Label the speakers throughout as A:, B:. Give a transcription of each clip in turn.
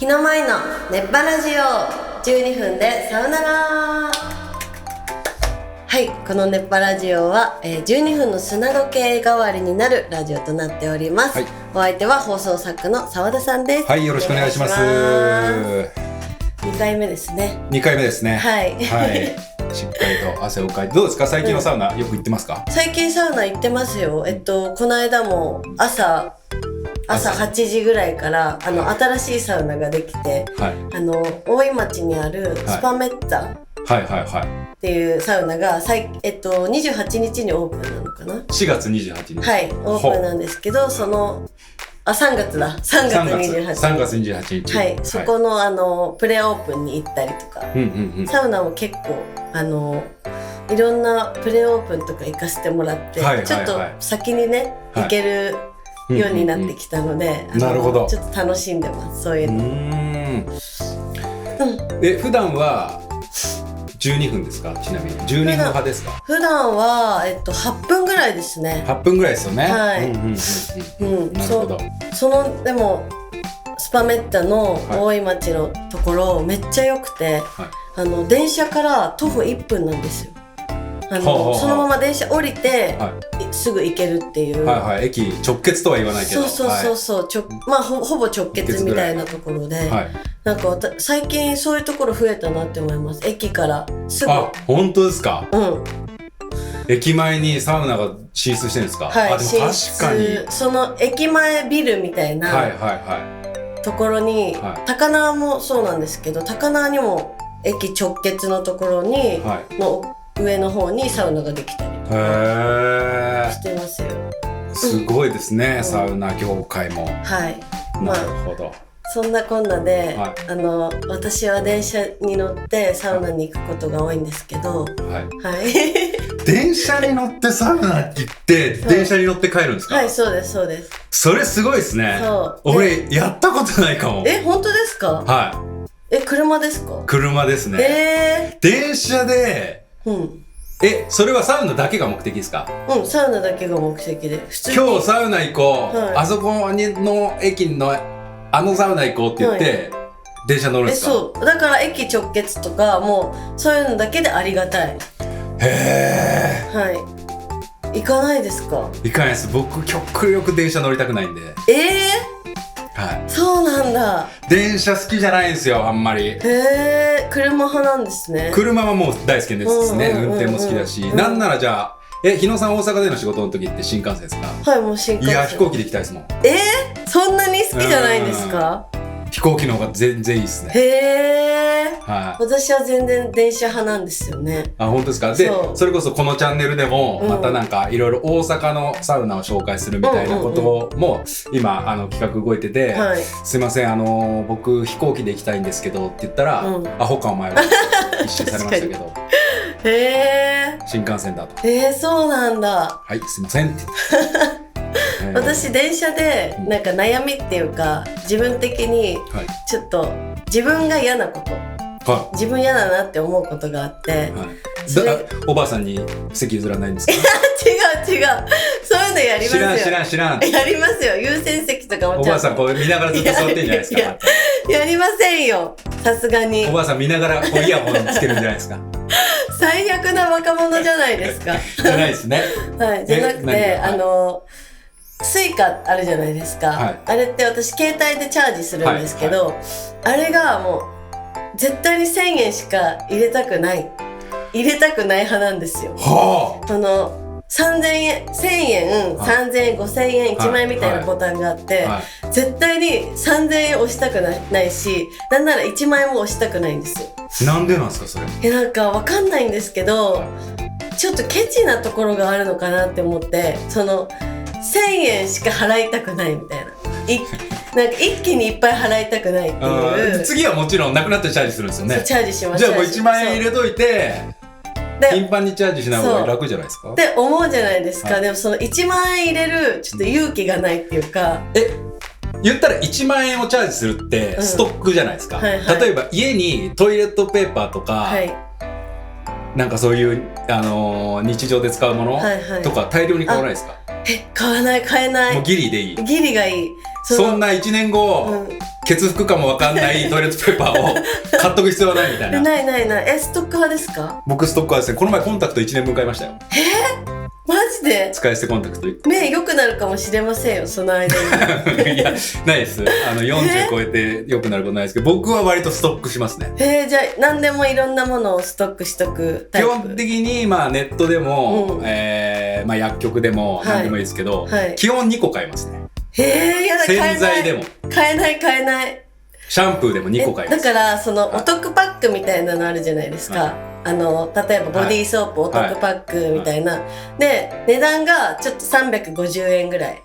A: 日の舞の熱波ラジオ12分でさよなら。はい、この熱波ラジオは、12分の砂時計代わりになるラジオとなっております、はい、お相手は放送作家の澤田さんです。
B: はい、よろしくお願いします。2
A: 回目ですね。
B: 2回目ですね。
A: はい、
B: はい、しっかりと汗をかいて。どうですか、最近のサウナ、よく行ってますか？
A: 最近サウナ行ってますよ。この間も朝8時ぐらいから新しいサウナができて、はい、大井町にあるスパメッツァっていうサウナが28日にオープンなのかな。
B: 4月28日、
A: はい、オープンなんですけど、3月28日、はい、そこのプレオープンに行ったりとか、サウナも結構いろんなプレオープンとか行かせてもらって、ちょっと先にね、行けるようになってきたので、
B: なるほど、
A: ちょっと楽しんでます、そういうの。
B: 普段は12分ですか？ちなみに12分派ですか？
A: 普段は、8分ぐらいですね。
B: 8分ぐらいですよね。
A: はい。
B: なるほど。
A: でもスパメッタの大井町のところめっちゃ良くて、電車から徒歩1分なんですよ。そのまま電車降りて、すぐ行けるっていう、
B: 駅直結とは言わないけど、
A: まあほぼ直結みたいなところで、なんか最近そういうところ増えたなって思います。駅からすぐ。
B: あ、本当ですか？駅前にサウナが進出してるんですか？
A: はい、
B: でも確かに
A: その駅前ビルみたいなところに、高輪もそうなんですけど、高輪にも駅直結のところに、もう上の方にサウナができたりとかしてますよ。
B: すごいですね、サウナ業界も。
A: はい。
B: なるほど。
A: そんなこんなで、私は電車に乗ってサウナに行くことが多いんですけど、
B: 電車に乗ってサウナ行って電車に乗って帰るんですか？
A: はい、そうですそうです。
B: それすごいですね。俺やったことないかも。
A: 本当ですか？
B: はい。
A: 車ですか？
B: 車ですね。電車で。それはサウナだけが目的ですか？
A: サウナだけが目的で、普通に
B: 今日サウナ行こう、あそこの駅のサウナ行こうって言って、電車乗るんですか？
A: そうだから駅直結とかもうそういうのだけでありがたい。行かないですか？
B: 行かないです。僕極力電車乗りたくないんで。
A: そうなんだ。
B: 電車好きじゃないんですよ、あんまり。
A: 車派なんですね。
B: 車はもう大好きですね。運転も好きだし、なんならじゃあ日野さん大阪での仕事の時って新幹線ですか？
A: はい、もう新幹線。
B: いや、飛行機で行きたいですもん。
A: そんなに好きじゃないんですか？
B: 飛行機の方が全然いいですね。
A: 私は全然電車派なんですよね。
B: あ、本当ですか？で、それこそこのチャンネルでもまたなんかいろいろ大阪のサウナを紹介するみたいなことも今企画動いてて、すいません僕飛行機で行きたいんですけどって言ったら、アホかお前は一周されましたけど新幹線だと。
A: そうなんだ。
B: はい、すいませんって
A: 私電車でなんか悩みっていうか、自分的にちょっと自分が嫌なこと、自分嫌だなって思うことがあって、
B: おばあさんに席譲らないんですか？
A: 違うそういうのやりますよ。
B: 知らん
A: やりますよ。優先席とかも
B: おばあさんこう見ながらずっと座ってんじゃないですか？
A: やりませんよ、さすがに。
B: おばあさん見ながらこうイヤホンつけるんじゃないですか？
A: 最悪な若者じゃないですか。
B: じゃないですね。
A: じゃなくてスイカあるじゃないですか、あれって私携帯でチャージするんですけど、あれがもう絶対に1000円しか入れたくない派なんですよ。3000円、1000円、3000円、5000円、1万円みたいなボタンがあって、絶対に3000円押したくないし、なんなら1万円も押したくないんですよ。
B: なんでなんですかそれ？
A: なんかわかんないんですけど、ちょっとケチなところがあるのかなって思って、1000円しか払いたくないみたいな。なんか一気にいっぱい払いたくないっていう。
B: 次はもちろんなくなってチャージするんですよね。
A: チャージします。
B: じゃあもう1万円入れといて頻繁にチャージしない方が楽じゃないですか
A: って思うじゃないですか。でもその1万円入れるちょっと勇気がないっていうか。
B: 言ったら1万円をチャージするってストックじゃないですか。例えば家にトイレットペーパーとか、なんかそういう日常で使うものとか大量に買わないですか？
A: 買わない、買えない。
B: もうギリでいい。
A: ギリがいい。
B: そんな1年後、ケツ拭くかもわかんないトイレットペーパーを買っとく必要はないみたいな。
A: ないないない。ストック派ですか？
B: 僕ストック派ですね。この前コンタクト1年分買いましたよ。
A: マジで？
B: 使い捨てコンタクト。
A: 目良くなるかもしれませんよ、その間に。
B: いや、ないです。40超えて良くなることないですけど、僕は割とストックしますね。
A: じゃあ何でもいろんなものをストックしとくタイプ？
B: 基本的にネットでも、薬局でも何でもいいですけど、基本2個買いますね。
A: やだ、
B: 洗剤でも
A: 買えない。
B: シャンプーでも2個買います。
A: だからそのお得パックみたいなのあるじゃないですか。例えばボディーソープお得パックみたいな、で値段がちょっと350円ぐらい、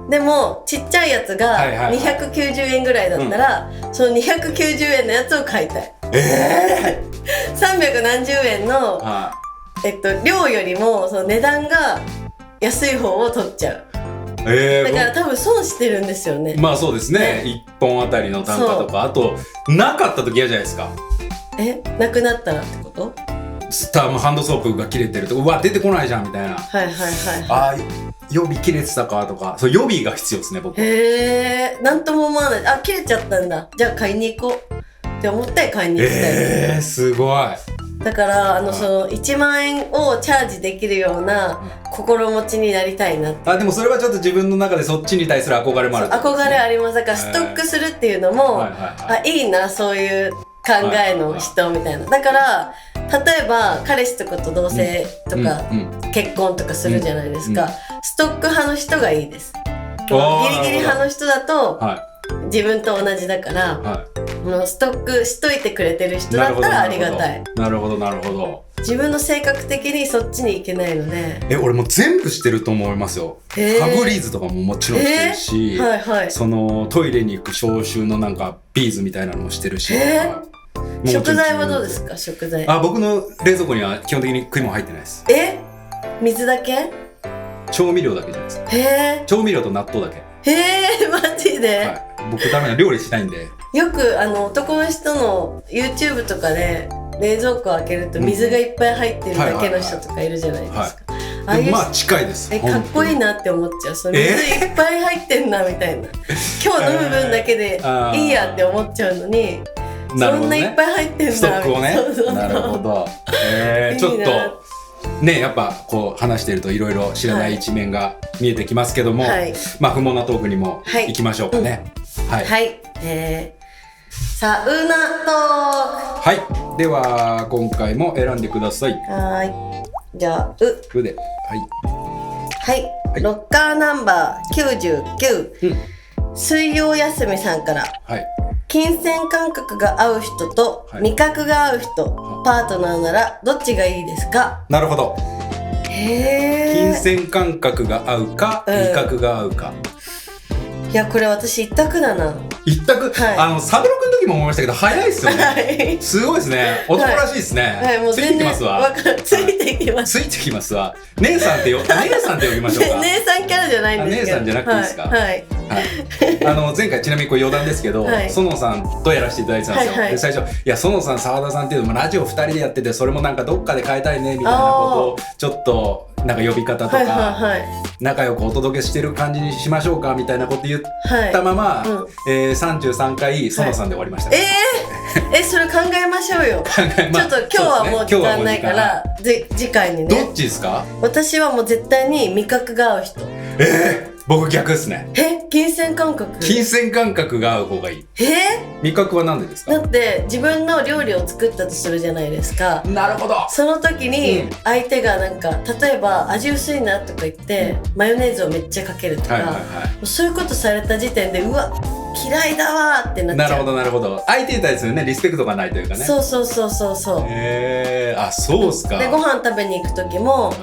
A: でもちっちゃいやつが290円ぐらいだったら、その290円のやつを買いたい。300何十円の、量よりもその値段が安い方を取っちゃう。だから多分損してるんですよね。
B: まあそうですね。1本あたりの単価とか、あとなかった時嫌じゃないですか。
A: なくなったらってこと？
B: ハンドソープが切れてると、うわ出てこないじゃんみたいな。予備切れてたかとか、そう予備が必要ですね、僕。
A: なんとも思わない。切れちゃったんだ。じゃあ買いに行こうって思って買いに行きたい。
B: すごい。
A: だからその1万円をチャージできるような心持ちになりたいなって。
B: でもそれはちょっと自分の中でそっちに対する憧れもある、ね。
A: 憧れあります。だからストックするっていうのも、いいな、そういう考えの人みたいな。だから例えば彼氏とかと同棲とか結婚とかするじゃないですか。ストック派の人がいいです。ギリギリ派の人だと自分と同じだから、ストックしといてくれてる人だったらありがたい。
B: なるほど。
A: 自分の性格的にそっちに行けないので。
B: 俺も全部してると思いますよ。ファブリーズとかももちろんしてるし、そのトイレに行く消臭のなんかビーズみたいなのもしてるし。
A: 食材はどうですか？食材。
B: 僕の冷蔵庫には基本的に食い物入ってないです。
A: 水だけ？
B: 調味料だけじゃないですか。調味料と納豆だけ。
A: マジで？
B: 僕ダメな料理しないんで。
A: よく男の人の YouTube とかで冷蔵庫開けると水がいっぱい入ってるだけの人とかいるじゃないですか。
B: まあ近いです。
A: かっこいいなって思っちゃう。その水いっぱい入ってんなみたいな。今日飲む分だけでいいやって思っちゃうのに、そんないっぱい入ってんだ。
B: ストックをね。なるほど。ちょっとね、やっぱこう話してるといろいろ知らない一面が見えてきますけども、まあ不毛なトークにも行きましょうかね。サウナトーク。では今回も選んでください。
A: じゃあ
B: うで
A: ロッカーナンバー99、水曜休みさんから。金銭感覚が合う人と味覚が合う人、パートナーならどっちがいいですか？
B: なるほど。金銭感覚が合うか、味覚が合うか。
A: いや、これ私一択だな。
B: 一択？サブロクの時も思いましたけど、早いっすよね。すごいですね。男らしいですね。
A: もう全然ついてきます。
B: ついてきますわ。姉さんって呼びましょうか。
A: 姉さんキャラじゃないんですけど。
B: 姉さんじゃなくていいですか？前回ちなみに余談ですけど、園さんとやらせていただいてたんですよ。で最初、いや園さん澤田さんっていうのもラジオ2人でやってて、それもなんかどっかで変えたいねみたいなことをちょっとなんか呼び方とか仲良くお届けしてる感じにしましょうかみたいなこと言ったまま、33回園さんで終わりました。
A: それ考えましょうよ。ちょっと今日はもう時間ないから次回にね。
B: どっちですか？
A: 私はもう絶対に味覚が合う人。
B: 僕逆ですね。
A: 金銭感覚？
B: 金銭感覚が合う方がいい。味覚はなんでですか？
A: だって自分の料理を作ったとするじゃないですか。
B: なるほど。
A: その時に相手がなんか例えば味薄いなとか言ってマヨネーズをめっちゃかけるとか、そういうことされた時点でうわ嫌いだわってなっちゃう。
B: なるほど。相手に対するねリスペクトがないというかね。
A: そう。そう
B: っすか。で
A: ご飯食べに行く時も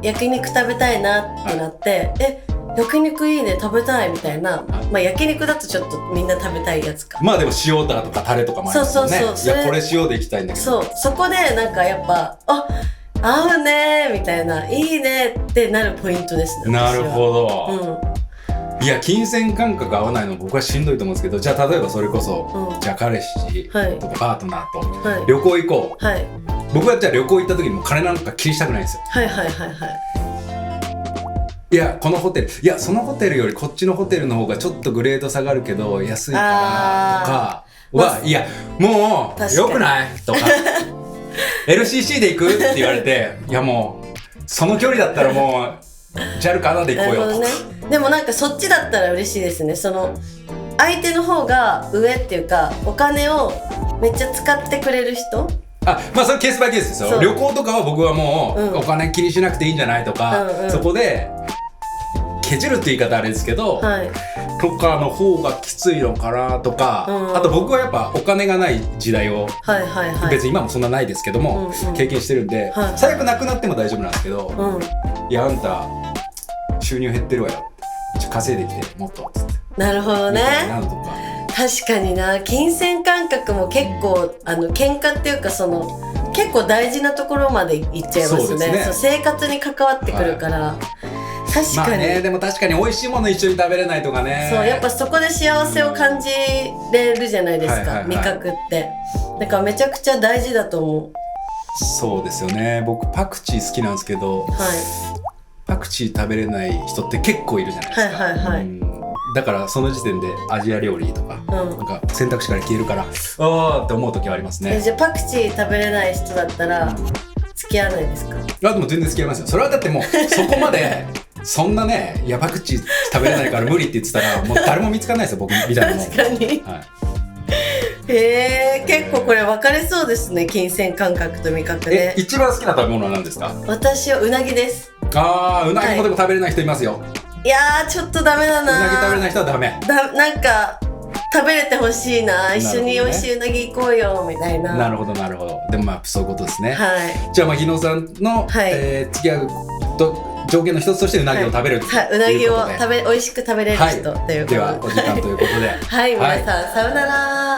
A: 焼肉食べたいなってなって焼肉いいね食べたいみたいな、焼肉だとちょっとみんな食べたいやつか。
B: でも塩だとかタレとかもあるもんね。いやこれ塩でいきたいんだけど。
A: そこでなんかやっぱ合うねみたいないいねってなるポイントですね。
B: なるほど。いや金銭感覚合わないの僕はしんどいと思うんですけど、じゃあ例えばそれこそ、じゃあ彼氏とかパートナーと旅行行こう。僕はじゃあ旅行行った時にも金なんか気にしたくないんですよ。いやこのホテル、いやそのホテルよりこっちのホテルの方がちょっとグレード下がるけど安いからとかは、いやもうよくないとかLCC で行くって言われて、いやもうその距離だったらもうJAL かなで行こうよとか、
A: ね、でもなんかそっちだったら嬉しいですね。その相手の方が上っていうかお金をめっちゃ使ってくれる人。
B: まあそれケースバイケースですよ。旅行とかは僕はもう、お金気にしなくていいんじゃないとか、そこでケチるって言い方あれですけど、はい、とかの方がきついのかなとか、あと僕はやっぱお金がない時代を、別に今もそんなないですけども、経験してるんで、最悪なくなっても大丈夫なんですけど、いやあんた収入減ってるわよ、稼いできてもっとっつって。
A: なるほどね。確かにな、金銭感覚も結構喧嘩っていうかその結構大事なところまでいっちゃいますね。そう生活に関わってくるから、確かに、
B: ね、でも確かに美味しいもの一緒に食べれないとかね。
A: そうやっぱそこで幸せを感じれるじゃないですか、味覚って。だからめちゃくちゃ大事だと思う。
B: そうですよね。僕パクチー好きなんですけど、パクチー食べれない人って結構いるじゃないですか。だからその時点でアジア料理とか、なんか選択肢から消えるからって思う時はありますね。
A: じゃあパクチー食べれない人だったら付き合わないですか？
B: でも全然付き合いますよ。それはだってもうそこまでそんなね、いやパクチー食べれないから無理って言ってたらもう誰も見つかんないですよ僕みたいなもん。
A: 確かに、結構これ分かれそうですね、金銭感覚と味覚で。
B: 一番好きな食べ物は何ですか？
A: 私はうなぎです。
B: うなぎもでも食べれない人いますよ。
A: いやーちょっとダメだな。
B: うなぎ食べれない人はダメ。
A: なんか食べれてほしいな、一緒に美味しいうなぎ行こうよみたいな。
B: なるほどなるほど。でもまあそういうことですね。じゃあ日野さんの付き合うと条件の一つとしてうなぎを食べるということで、
A: うなぎを美味しく食べれる人ということで。
B: ではお時間ということで
A: はい、皆さんさよなら。